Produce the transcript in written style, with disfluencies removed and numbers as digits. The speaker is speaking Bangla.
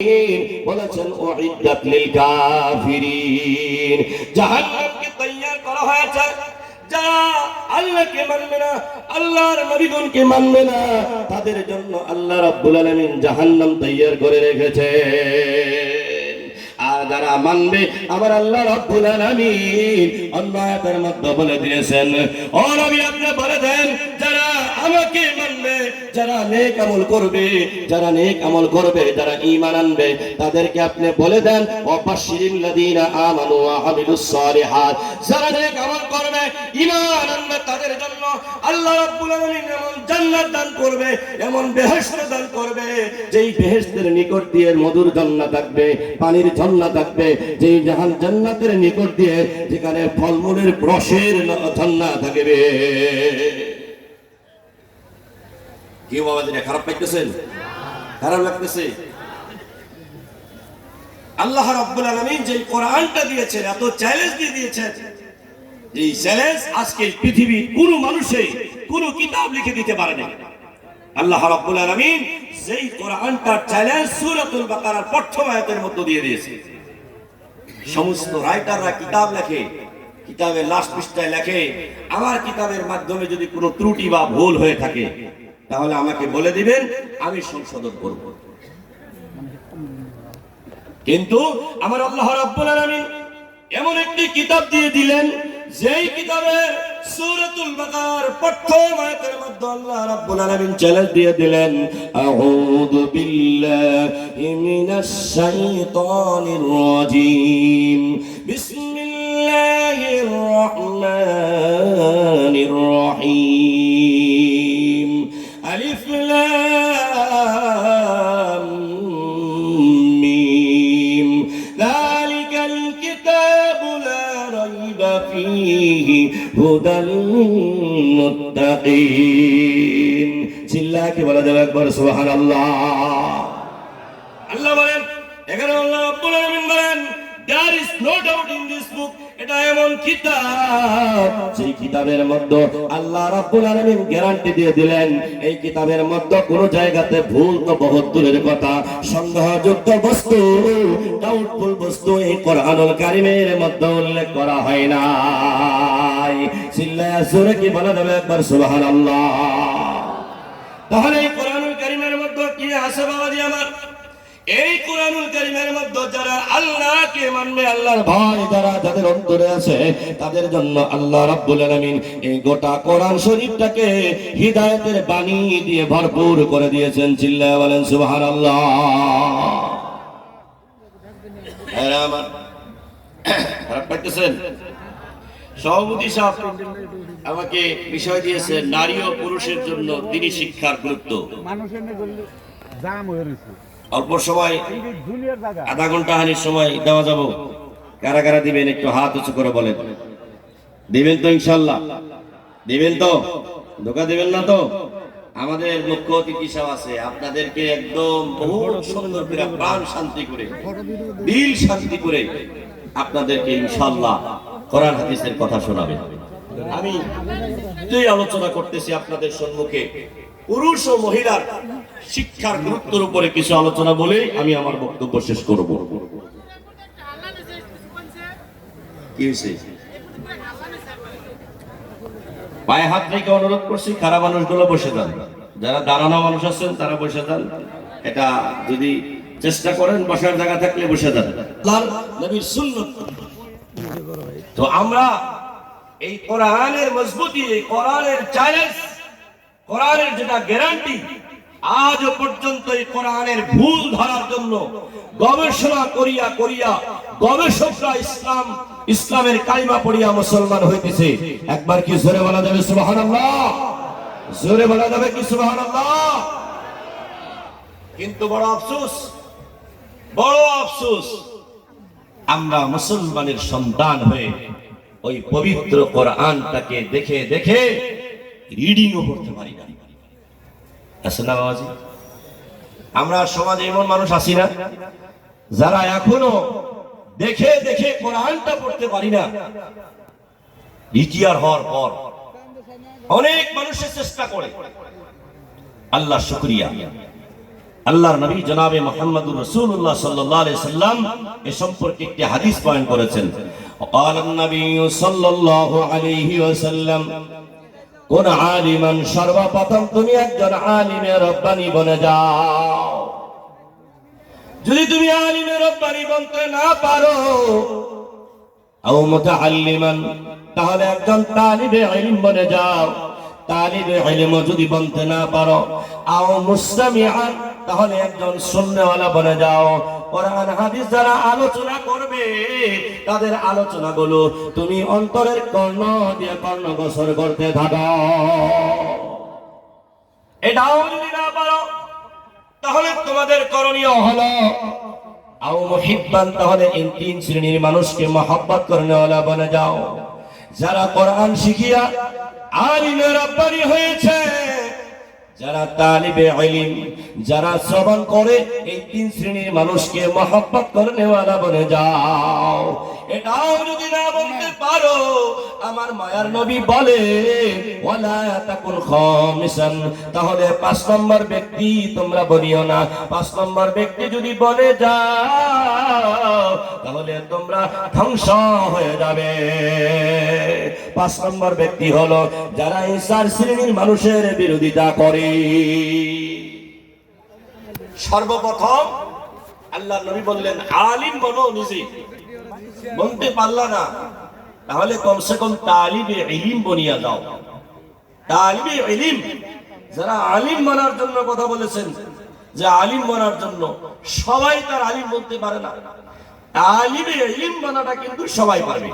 বলেছেন উইদ্দাত লিল কাফিরিন, জাহান্নামকে তৈয়ার করা হয়েছে যারা আল্লাহকে মানবে না, আল্লাহর নবীগণকে মানবে না, তাদের জন্য আল্লাহ রাব্বুল আলামিন জাহান্নাম তৈয়ার করে রেখেছে। আর যারা মানবে আমার আল্লাহ রাব্বুল আলামিন অন্য আয়াতের মধ্যে বলে দিয়েছেন, ও নবী আপনি বলে দেন যারা আমাকে মানবে, যারা নেক আমল করবে, যারা নেক আমল করবে, যারা ঈমান আনবে, তাদেরকে আপনি বলে দেন ওয়াবাশশিরিল লাযীনা আমানু ওয়া আমিলুস সালিহাত, যারা নেক আমল করবে, ঈমান আনবে, তাদের জন্য আল্লাহ রাব্বুল আলামিন এমন জান্নাত দান করবে, এমন বেহেশত দান করবে, যেই বেহেশতের নিকট দিয়ে মধুর ঝর্ণা থাকবে, পানির ঝর্ণা থাকবে, যেই জান্নাতের নিকট দিয়ে যেখানে ফলমূলের রসের ঝর্ণা থাকবে। কি বাবা যেটা খারাপ লাগতেছেন? খারাপ লাগতেছে? আল্লাহ রাব্বুল আলামিন যে কোরআনটা দিয়েছেন, এত চ্যালেঞ্জ দিয়ে দিয়েছেন, এই চ্যালেঞ্জ আজকে পৃথিবীর কোনো মানুষে কোনো কিতাব লিখে দিতে পারে না। আল্লাহ রাব্বুল আলামিন যেই কোরআনটার চ্যালেঞ্জ সূরাতুল বাকারার প্রথম আয়াতের মধ্যে দিয়ে দিয়েছে। সমস্ত রাইটাররা কিতাব লেখে, কিতাবের লাস্ট পৃষ্ঠায় লেখে আমার কিতাবের মাধ্যমে যদি কোনো ত্রুটি বা ভুল হয়ে থাকে তাহলে আমাকে বলে দিবেন, আমি সংশোধন করব। কিন্তু আমার আল্লাহ রাব্বুল আলামিন এমন একটি কিতাব দিয়ে দিলেন, যেই কিতাবের সূরাতুল বাকারার প্রথম আয়াতের মধ্যে আল্লাহ রাব্বুল আলামিন চ্যালেঞ্জ দিয়ে দিলেন, আউযু বিল্লাহি মিনাশ শাইতানির রাজীম, বিসমিল্লাহির রহমানির রহিম, আলিফ লাম মিম, যালিকাল কিতাবু লা রাইবা ফীহি হুদাল মুত্তাকিন। চিল্লাকে বলা যাবে একবার সুবহানাল্লাহ। আল্লাহ বলেন, এখানে আল্লাহ রাব্বুল আলামিন বলেন, there is no doubt in this book, এটা এমন কিতাব, সেই কিতাবের মধ্যে আল্লাহ রাব্বুল আলামিন গ্যারান্টি দিয়ে দিলেন, এই কিতাবের মধ্যে কোন জায়গাতে ভুল তো বহুত দূরের কথা, সন্দেহযুক্ত বস্তু, ডাউটফুল বস্তু এই কোরআনুল কারীমের মধ্যে উল্লেখ করা হয় না। চিল্লায়া জোরে কি বলা যাবে একবার সুবহানাল্লাহ। তাহলে এই কোরআনুল কারীমের মধ্যে কি আছে বাবাজি আমার? এই কোরআনুল কারীমের মধ্যে যারা আল্লাহকে মানবে, আল্লাহর ভয় যারা যাদের অন্তরে আছে, তাদের জন্য আল্লাহ রাব্বুল আলামিন এই গোটা কোরআন শরীফটাকে হিদায়াতের বাণী দিয়ে ভরপুর করে দিয়েছেন। চিল্লায়া বলেন সুবহানাল্লাহ। আমার খারাপ লাগতেছেন? সভাপতি সাহেব আমাকে বিষয় দিয়েছে নারী ও পুরুষের জন্য দিনী শিক্ষার গুরুত্ব। অল্প সময় আধা ঘন্টা হানির সময় দেওয়া যাব, কারা কারা দিবেন একটু হাত উঁচু করে বলেন। দিবেন তো ইনশাআল্লাহ? দিবেন তো? ধোকা দিবেন না তো? আমাদের মুখ্য অতিথি সাহেব আছে, আপনাদেরকে একদম বহুত সুন্দর করে প্রাণ শান্তি করে, দিল শান্তি করে আপনাদেরকে ইনশাআল্লাহ কোরআন হাদিসের কথা শোনাবেন। আমি যে আলোচনা করতেছি আপনাদের সম্মুখে পুরুষ ও মহিলার শিক্ষার গুরুত্বের উপরে কিছু আলোচনা বলেই আমি আমার বক্তব্য শেষ করব। কি হয়েছে? পায়ে হাত রেখে অনুরোধ করছি, খারাপ মানুষগুলো বসে যান, যারা দাঁড়ানো মানুষ আছেন তারা বসে যান। এটা যদি চেষ্টা করেন বসার জায়গা থাকলে বসে যান। আল্লাহর নবীর সুন্নাত। তো আমরা এই কোরআনের মজবুতি, কোরআনের চ্যালেঞ্জ, কোরআনের যেটা গ্যারান্টি, আজ পর্যন্ত এই কোরআনের ভুল ধরার জন্য গবেষণা করিয়া করিয়া গবেষকরা ইসলামের কালিমা পড়িয়া মুসলমান হইতেছে। একবার কি জোরে বলা যাবে সুবহানাল্লাহ? জোরে বলা যাবে কি সুবহানাল্লাহ? কিন্তু বড় আফসোস, বড় আফসোস, আমরা মুসলমানের সন্তান হয়ে ওই পবিত্র কোরআনটাকে দেখে দেখে রিডিংও করতে পারি না। আমরা সমাজে এমন মানুষ আছি না যারা এখনো দেখে দেখে কোরআনটা পড়তে পারি না। রিটায়ার হওয়ার পর অনেক মানুষের চেষ্টা করে, আল্লাহ শুকরিয়া, আল্লাহর নবী জনাবে মুহাম্মদুর রাসূলুল্লাহ সাল্লাল্লাহু আলাইহি সাল্লাম এ সম্পর্কে একটি হাদিস বয়ান করেছেন। قال النبي صلى الله عليه وسلم কোন আলিমান, সর্বপ্রথম তুমি একজন আলিমে রব্বানি বনে যাও। যদি তুমি আলিমে রব্বানি বনতে না পারো, আও মুতাআল্লিমান, তাহলে একজন তালিবে ইলম বনে যাও। তালিবে ইলম যদি বনতে না পারো, আও মুস্তামিআন, তাহলে একজন শুননেওয়ালা বনে যাও। কোরআন হাদিস যারা আলোচনা করবে তাদের আলোচনাগুলো তুমি অন্তরের কর্ণ দিয়ে কর্ণগোচর করতে থাকো। এটাও যদি না পারো, তাহলে তোমাদের করণীয় হলো আও মুহিব্বান, তাহলে এই তিন শ্রেণীর মানুষকে মহব্বত করনেওয়ালা বনে যাও। যারা কোরআন শিখিয়া আলিমে রাব্বানি হয়েছে, যারা তালিবে ইলম, যারা শ্রবণ করে, এই তিন শ্রেণীর মানুষকে মহব্বত করনেওয়ালা বনে যাও। এটাও যদি না বলতে পারো, আমার মায়ার নবী বলে ওয়ালা তাকুন খামিসান, তাহলে 5 নম্বর ব্যক্তি তোমরা বনিও না। 5 নম্বর ব্যক্তি যদি বনে যাও, তাহলে তোমরা ধ্বংস হয়ে যাবে। 5 নম্বর ব্যক্তি হলো যারা এই 4 শ্রেণীর মানুষের বিরোধিতা করে। সর্বপ্রথম আল্লাহর নবী বললেন আলিম বনো। নিজে বলতে পারলা না, তাহলে কমসে কম তালিবে ইলম বনিয়া দাও। তালিবে ইলম, যারা আলিম বনার জন্য কথা বলেছেন, যে আলিম বনার জন্য, সবাই তার আলিম বলতে পারে না। তালিবে ইলম বনাটা কিন্তু সবাই পারবে।